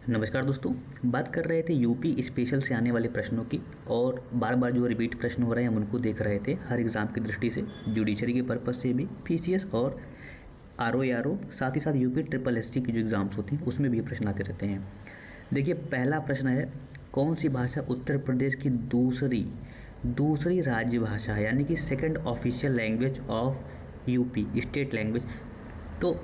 नमस्कार दोस्तों। बात कर रहे थे यूपी स्पेशल से आने वाले प्रश्नों की और बार बार जो रिपीट प्रश्न हो रहे हैं हम उनको देख रहे थे हर एग्ज़ाम की दृष्टि से, जुडिशरी के पर्पज़ से भी, पीसीएस और आरओ साथ ही साथ यूपी ट्रिपल एससी की जो एग्ज़ाम्स होती हैं उसमें भी प्रश्न आते रहते हैं। देखिए, पहला प्रश्न है, कौन सी भाषा उत्तर प्रदेश की दूसरी राज्य भाषा है, यानी कि second official language of UP, state language. तो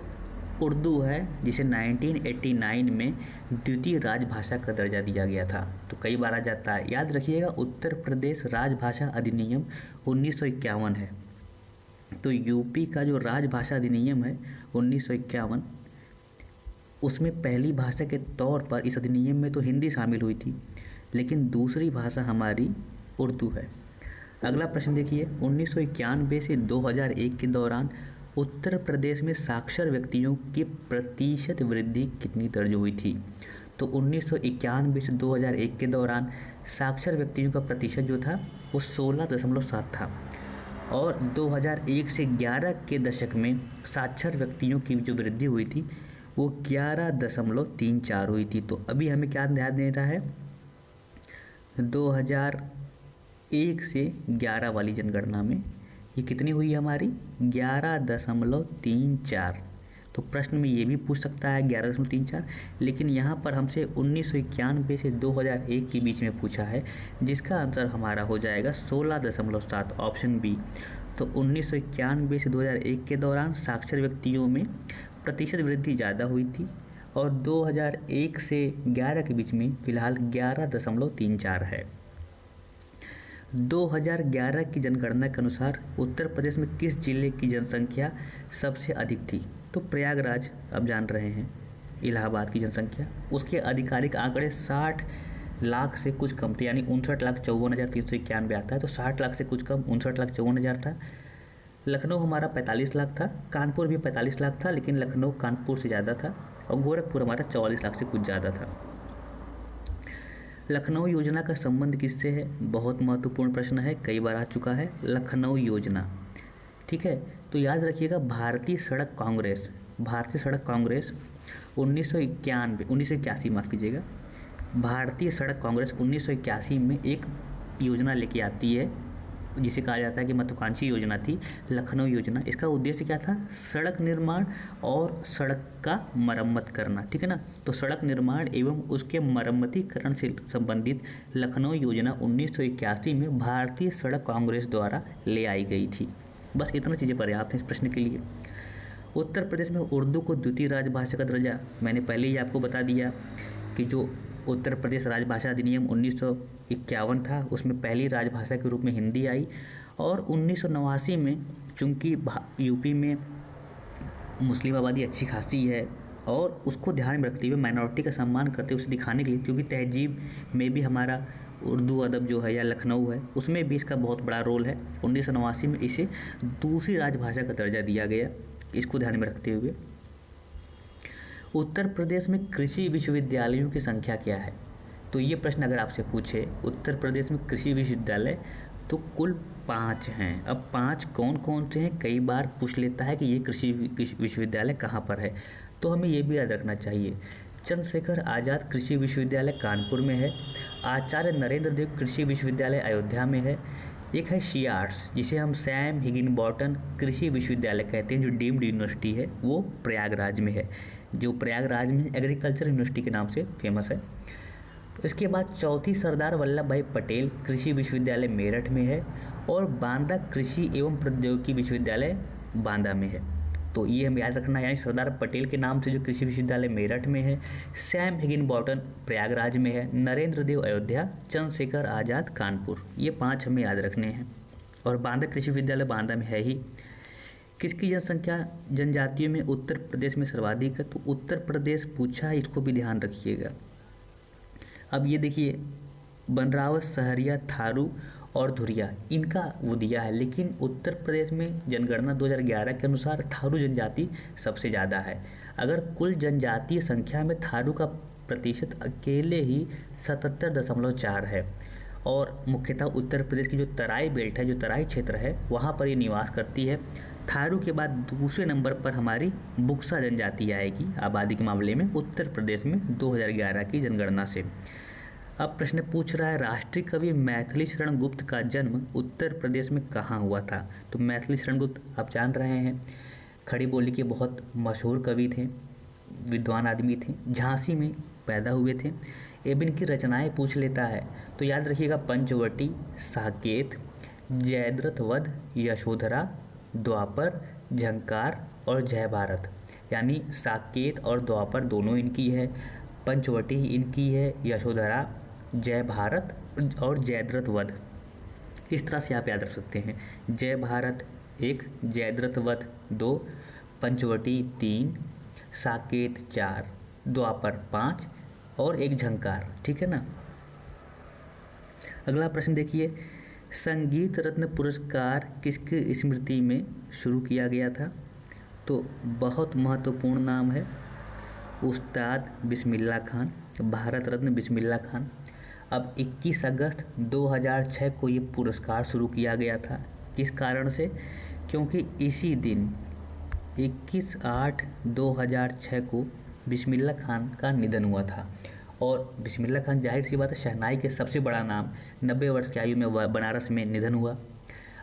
उर्दू है, जिसे 1989 में द्वितीय राजभाषा का दर्जा दिया गया था। तो कई बार आ जाता है, याद रखिएगा, उत्तर प्रदेश राजभाषा अधिनियम 1951 है। तो यूपी का जो राजभाषा अधिनियम है 1951, उसमें पहली भाषा के तौर पर इस अधिनियम में तो हिंदी शामिल हुई थी, लेकिन दूसरी भाषा हमारी उर्दू है। अगला प्रश्न देखिए, 1991 से 2001 के दौरान उत्तर प्रदेश में साक्षर व्यक्तियों की प्रतिशत वृद्धि कितनी दर्ज हुई थी? तो 1991 से 2001 के दौरान साक्षर व्यक्तियों का प्रतिशत जो था वो 16.7 था और 2001 से 11 के दशक में साक्षर व्यक्तियों की जो वृद्धि हुई थी वो 11.34 हुई थी। तो अभी हमें क्या ध्यान देना है, 2001 से 11 वाली जनगणना में ये कितनी हुई हमारी, 11.34। तो प्रश्न में ये भी पूछ सकता है 11.34, लेकिन यहाँ पर हमसे 1991 से 2001 के बीच में पूछा है, जिसका आंसर हमारा हो जाएगा 16.7, ऑप्शन बी। तो 1991 से 2001 के दौरान साक्षर व्यक्तियों में प्रतिशत वृद्धि ज़्यादा हुई थी और 2001 से 11 के बीच में फ़िलहाल 11.34 है। 2011 की जनगणना के अनुसार उत्तर प्रदेश में किस जिले की जनसंख्या सबसे अधिक थी? तो प्रयागराज, आप जान रहे हैं, इलाहाबाद की जनसंख्या, उसके आधिकारिक आंकड़े 60 लाख से कुछ कम थे, यानी 59,54,391 आता है। तो 60 लाख से कुछ कम 59,54,000 था। लखनऊ हमारा 45 लाख था, कानपुर भी 45 लाख था, लेकिन लखनऊ कानपुर से ज़्यादा था, और गोरखपुर हमारा 44 लाख से कुछ ज़्यादा था। लखनऊ योजना का संबंध किससे है? बहुत महत्वपूर्ण प्रश्न है, कई बार आ चुका है लखनऊ योजना। ठीक है, तो याद रखिएगा, भारतीय सड़क कांग्रेस 1981 माफ़ कीजिएगा, भारतीय सड़क कांग्रेस 1981 में एक योजना लेके आती है जिसे कहा जाता है कि महत्वाकांक्षी योजना थी, लखनऊ योजना। इसका उद्देश्य क्या था? सड़क निर्माण और सड़क का मरम्मत करना। ठीक है ना, तो सड़क निर्माण एवं उसके मरम्मतीकरण से संबंधित लखनऊ योजना 1981 में भारतीय सड़क कांग्रेस द्वारा ले आई गई थी। बस इतना चीज़ें पर्याप्त हैं इस प्रश्न के लिए। उत्तर प्रदेश में उर्दू को द्वितीय राजभाषा का दर्जा मैंने पहले ही आपको बता दिया कि जो उत्तर प्रदेश राजभाषा अधिनियम 1951 था उसमें पहली राजभाषा के रूप में हिंदी आई, और 1989 में चूँकि यूपी में मुस्लिम आबादी अच्छी खासी है और उसको ध्यान में रखते हुए, माइनॉरिटी का सम्मान करते हुए, उसे दिखाने के लिए, क्योंकि तहजीब में भी हमारा उर्दू अदब जो है या लखनऊ है उसमें भी इसका बहुत बड़ा रोल है, 1989 में इसे दूसरी राजभाषा का दर्जा दिया गया। इसको ध्यान में रखते हुए उत्तर प्रदेश में कृषि विश्वविद्यालयों की संख्या क्या है? तो ये प्रश्न अगर आपसे पूछे, उत्तर प्रदेश में कृषि विश्वविद्यालय, तो कुल 5 हैं। अब 5 कौन कौन से हैं, कई बार पूछ लेता है कि ये कृषि विश्वविद्यालय कहाँ पर है, तो हमें ये भी याद रखना चाहिए। चंद्रशेखर आज़ाद कृषि विश्वविद्यालय कानपुर में है, आचार्य नरेंद्र देव कृषि विश्वविद्यालय अयोध्या में है, एक है शियार्स जिसे हम सैम हिगिनबॉटन कृषि विश्वविद्यालय कहते हैं जो डीम्ड यूनिवर्सिटी है, वो प्रयागराज में है, जो प्रयागराज में एग्रीकल्चर यूनिवर्सिटी के नाम से फेमस है। इसके बाद चौथी सरदार वल्लभ भाई पटेल कृषि विश्वविद्यालय मेरठ में है, और बांदा कृषि एवं प्रौद्योगिकी विश्वविद्यालय बांदा में है। तो ये हमें याद रखना है, यानी सरदार पटेल के नाम से जो कृषि विश्वविद्यालय मेरठ में है, सैम हिगिनबॉटन प्रयागराज में है, नरेंद्र देव अयोध्या, चंद्रशेखर आज़ाद कानपुर, ये 5 हमें याद रखने हैं। और बांदा कृषि विश्वविद्यालय बांदा में है ही। किसकी जनसंख्या जनजातियों में उत्तर प्रदेश में सर्वाधिक है? तो उत्तर प्रदेश पूछा है, इसको भी ध्यान रखिएगा। अब ये देखिए, बनरावत, सहरिया, थारू और धुरिया, इनका वो दिया है, लेकिन उत्तर प्रदेश में जनगणना 2011 के अनुसार थारू जनजाति सबसे ज़्यादा है। अगर कुल जनजातीय संख्या में थारू का प्रतिशत अकेले ही 77.4 है, और मुख्यतः उत्तर प्रदेश की जो तराई बेल्ट है, जो तराई क्षेत्र है, वहाँ पर ये निवास करती है। थारू के बाद दूसरे नंबर पर हमारी बुक्सा जनजाति आएगी आबादी के मामले में उत्तर प्रदेश में 2011 की जनगणना से। अब प्रश्न पूछ रहा है राष्ट्रीय कवि मैथिली शरण गुप्त का जन्म उत्तर प्रदेश में कहाँ हुआ था। तो मैथिली शरण गुप्त आप जान रहे हैं खड़ी बोली के बहुत मशहूर कवि थे, विद्वान आदमी थे, झांसी में पैदा हुए थे। अब इनकी रचनाएं पूछ लेता है तो याद रखिएगा पंचवटी, साकेत, जयद्रथ वध, यशोधरा, द्वापर, झंकार और जय भारत। यानी साकेत और द्वापर दोनों इनकी है, पंचवटी इनकी है, यशोधरा, जय भारत और जयद्रथ वध। इस तरह से आप याद रख सकते हैं, जय भारत 1, जयद्रथ वध 2, पंचवटी 3, साकेत 4, द्वापर 5 और एक झंकार। ठीक है ना। अगला प्रश्न देखिए, संगीत रत्न पुरस्कार किसकी स्मृति में शुरू किया गया था। तो बहुत महत्वपूर्ण नाम है, उस्ताद बिस्मिल्लाह खान, भारत रत्न बिस्मिल्लाह खान। अब 21 अगस्त 2006 को ये पुरस्कार शुरू किया गया था। किस कारण से? क्योंकि इसी दिन 21/8/2006 को बिस्मिल्लाह खान का निधन हुआ था। और बिस्मिल्लाह खान जाहिर सी बात है शहनाई के सबसे बड़ा नाम, 90 वर्ष की आयु में बनारस में निधन हुआ।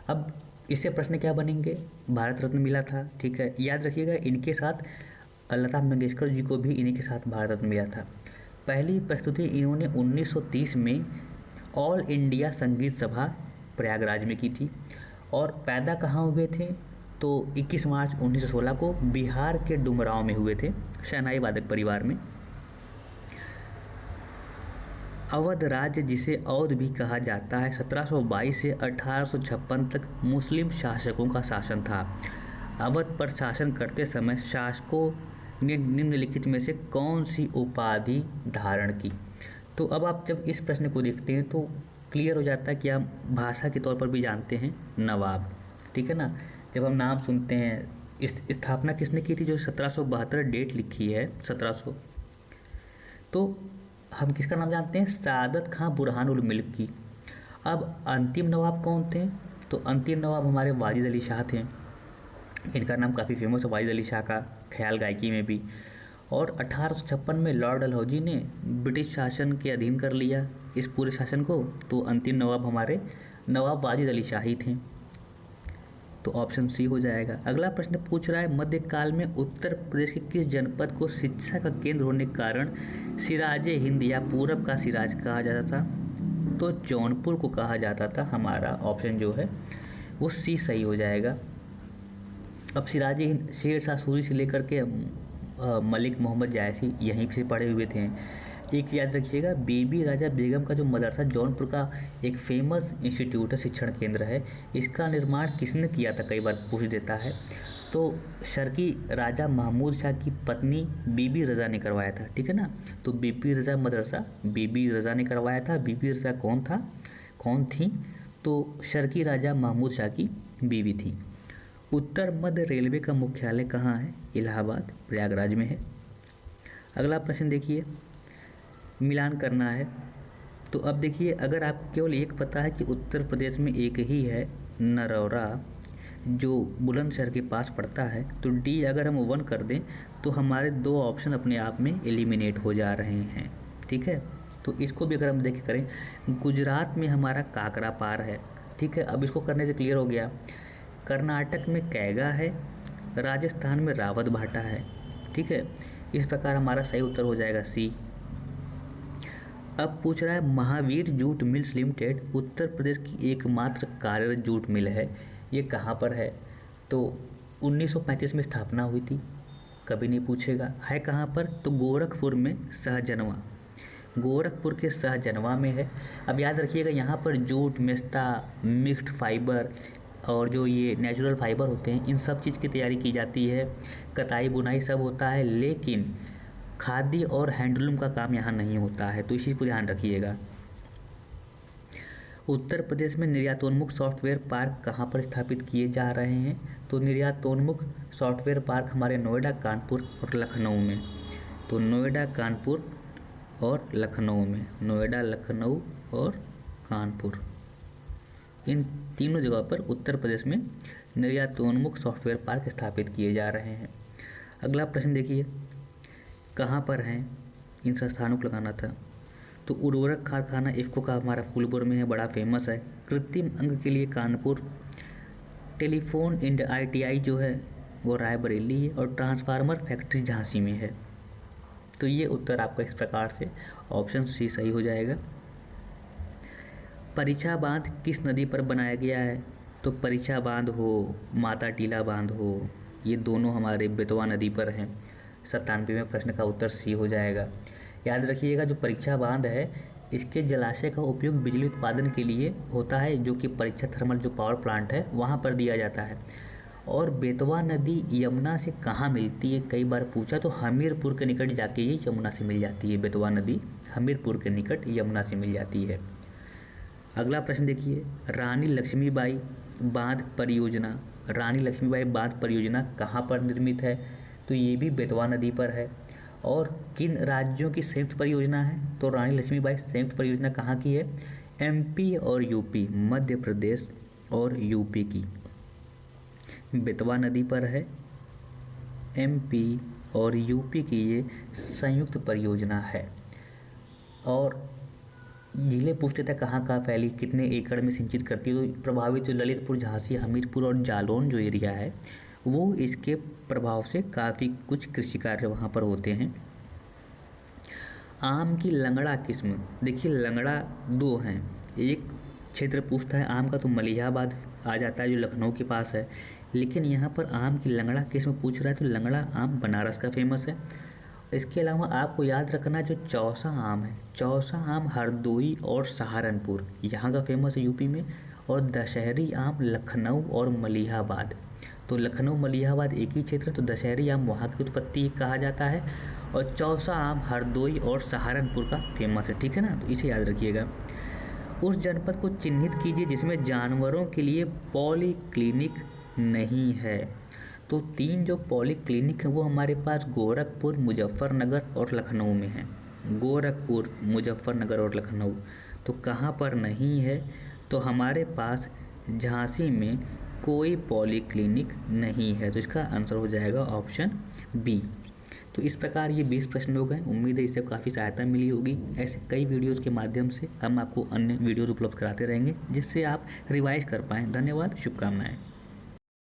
अब इससे प्रश्न क्या बनेंगे, भारत रत्न मिला था, ठीक है, याद रखिएगा इनके साथ लता मंगेशकर जी को भी इन्हीं के साथ भारत रत्न मिला था। पहली प्रस्तुति इन्होंने 1930 में ऑल इंडिया संगीत सभा प्रयागराज में की थी। और पैदा कहाँ हुए थे? तो 21 मार्च 1916 को बिहार के डुमरांव में हुए थे, शहनाई वादक परिवार में। अवध राज्य जिसे अवध भी कहा जाता है 1722 से 1856 तक मुस्लिम शासकों का शासन था। अवध पर शासन करते समय शासकों ने निम्नलिखित में से कौन सी उपाधि धारण की। तो अब आप जब इस प्रश्न को देखते हैं तो क्लियर हो जाता है कि आप भाषा के तौर पर भी जानते हैं नवाब। ठीक है ना। जब हम नाम सुनते हैं, इस स्थापना किसने की थी, जो 1772 डेट लिखी है 1700, तो हम किसका नाम जानते हैं, सादत खां बुरहानुल मुल्क की। अब अंतिम नवाब कौन थे? तो अंतिम नवाब हमारे वाजिद अली शाह थे। इनका नाम काफ़ी फेमस है वाजिद अली शाह का, ख्याल गायकी में भी। और 1856 में लॉर्ड डलहौजी ने ब्रिटिश शासन के अधीन कर लिया इस पूरे शासन को, तो अंतिम नवाब हमारे नवाब वाजिद अली शाह ही थे। तो ऑप्शन सी हो जाएगा। अगला प्रश्न पूछ रहा है मध्यकाल में उत्तर प्रदेश के किस जनपद को शिक्षा का केंद्र होने के कारण सिराजे हिंद या पूरब का सिराज कहा जाता था। तो जौनपुर को कहा जाता था। हमारा ऑप्शन जो है वो सी सही हो जाएगा। अब सिराजे हिंद शेरशाह सूरी से लेकर के मलिक मोहम्मद जायसी यहीं से पढ़े हुए थे। एक चीज़ याद रखिएगा, बीबी राजा बेगम का जो मदरसा जौनपुर का एक फेमस इंस्टीट्यूट है, शिक्षण केंद्र है, इसका निर्माण किसने किया था, कई बार पूछ देता है। तो शर्की राजा महमूद शाह की पत्नी बीबी रज़ा ने करवाया था। ठीक है ना। तो बीबी रज़ा मदरसा बीबी रज़ा ने करवाया था। बीबी रज़ा कौन थी? तो शर्की राजा महमूद शाह की बीवी थी। उत्तर मध्य रेलवे का मुख्यालय कहाँ है? इलाहाबाद, प्रयागराज में है। अगला प्रश्न देखिए, मिलान करना है। तो अब देखिए, अगर आप केवल एक पता है कि उत्तर प्रदेश में एक ही है नरौरा जो बुलंदशहर के पास पड़ता है, तो डी अगर हम 1 कर दें तो हमारे 2 ऑप्शन अपने आप में एलिमिनेट हो जा रहे हैं। ठीक है। तो इसको भी अगर हम देखें करें, गुजरात में हमारा काकरा पार है। ठीक है। अब इसको करने से क्लियर हो गया। कर्नाटक में कैगा है, राजस्थान में रावत भाटा है। ठीक है। इस प्रकार हमारा सही उत्तर हो जाएगा सी। अब पूछ रहा है Mahavir jute mills limited Uttar Pradesh की एकमात्र कार्यरत जूट मिल है, ये कहाँ पर है? तो 1935 में स्थापना हुई थी, कभी नहीं पूछेगा। है कहाँ पर? तो गोरखपुर में सहजनवा, गोरखपुर के सहजनवा में है। अब याद रखिएगा यहाँ पर जूट, मेस्ता, मिक्स्ड फाइबर और जो ये नेचुरल फाइबर होते हैं, इन सब चीज़ की तैयारी की जाती है, कताई बुनाई सब होता है, लेकिन खादी और हैंडलूम का काम यहाँ नहीं होता है। तो इस चीज़ को ध्यान रखिएगा। उत्तर प्रदेश में निर्यातोन्मुख सॉफ्टवेयर पार्क कहाँ पर स्थापित किए जा रहे हैं? तो निर्यातोन्मुख सॉफ्टवेयर पार्क हमारे नोएडा, कानपुर और लखनऊ में। तो नोएडा, कानपुर और लखनऊ में, नोएडा, लखनऊ और कानपुर, इन तीनों जगह पर उत्तर प्रदेश में निर्यातोन्मुख सॉफ्टवेयर पार्क स्थापित किए जा रहे हैं। अगला प्रश्न देखिए, कहाँ पर हैं इन संस्थानों को लगाना था। तो उर्वरक कारखाना इफ़को का हमारा फूलपुर में है, बड़ा फेमस है। कृत्रिम अंग के लिए कानपुर, टेलीफोन इंडिया ITI जो है वो रायबरेली है, और ट्रांसफार्मर फैक्ट्री झांसी में है। तो ये उत्तर आपका इस प्रकार से ऑप्शन सी सही हो जाएगा। परीक्षा बांध किस नदी पर बनाया गया है। तो परीक्षा बांध हो, माता टीला बांध हो, ये दोनों हमारे बेतवा नदी पर हैं। 97वें प्रश्न का उत्तर सी हो जाएगा। याद रखिएगा, जो परीक्षा बांध है इसके जलाशय का उपयोग बिजली उत्पादन के लिए होता है, जो कि परीक्षा थर्मल जो पावर प्लांट है वहाँ पर दिया जाता है। और बेतवा नदी यमुना से कहाँ मिलती है, कई बार पूछा, तो हमीरपुर के निकट जाके ये यमुना से मिल जाती है। बेतवा नदी हमीरपुर के निकट यमुना से मिल जाती है। अगला प्रश्न देखिए, रानी लक्ष्मीबाई बांध परियोजना, रानी लक्ष्मीबाई बांध परियोजना कहाँ पर निर्मित है। तो ये भी बेतवा नदी पर है। और किन राज्यों की संयुक्त परियोजना है। तो रानी लक्ष्मीबाई संयुक्त परियोजना कहाँ की है, MP और UP, मध्य प्रदेश और UP की। बेतवा नदी पर है, MP और UP की ये संयुक्त परियोजना है। और जिले पूछते थे कहाँ कहाँ फैली, कितने एकड़ में सिंचित करती है। तो प्रभावित जो ललितपुर, झांसी, हमीरपुर और जालौन जो एरिया है वो इसके प्रभाव से काफ़ी कुछ कृषि कार्य वहाँ पर होते हैं। आम की लंगड़ा किस्म, देखिए लंगड़ा दो हैं। एक क्षेत्र पूछता है आम का तो मलिहाबाद आ जाता है जो लखनऊ के पास है, लेकिन यहाँ पर आम की लंगड़ा किस्म पूछ रहा है तो लंगड़ा आम बनारस का फेमस है। इसके अलावा आपको याद रखना जो चौसा आम है, चौसा आम हरदोई और सहारनपुर यहाँ का फेमस है UP में। और दशहरी आम लखनऊ और मलिहाबाद, तो लखनऊ मलिहाबाद एक ही क्षेत्र, तो दशहरी आम वहाँ की उत्पत्ति कहा जाता है। और चौसा आम हरदोई और सहारनपुर का फेमस है, ठीक है ना, तो इसे याद रखिएगा। उस जनपद को चिन्हित कीजिए जिसमें जानवरों के लिए पॉलीक्लिनिक नहीं है। तो 3 जो पॉलीक्लिनिक है वो हमारे पास गोरखपुर, मुजफ्फरनगर और लखनऊ में है। गोरखपुर, मुजफ्फरनगर और लखनऊ। तो कहाँ पर नहीं है, तो हमारे पास झांसी में कोई पॉलीक्लिनिक नहीं है। तो इसका आंसर हो जाएगा ऑप्शन B। तो इस प्रकार ये 20 प्रश्न हो गए। उम्मीद है इससे काफ़ी सहायता मिली होगी। ऐसे कई वीडियोस के माध्यम से हम आपको अन्य वीडियोस उपलब्ध कराते रहेंगे जिससे आप रिवाइज कर पाएँ। धन्यवाद, शुभकामनाएँ।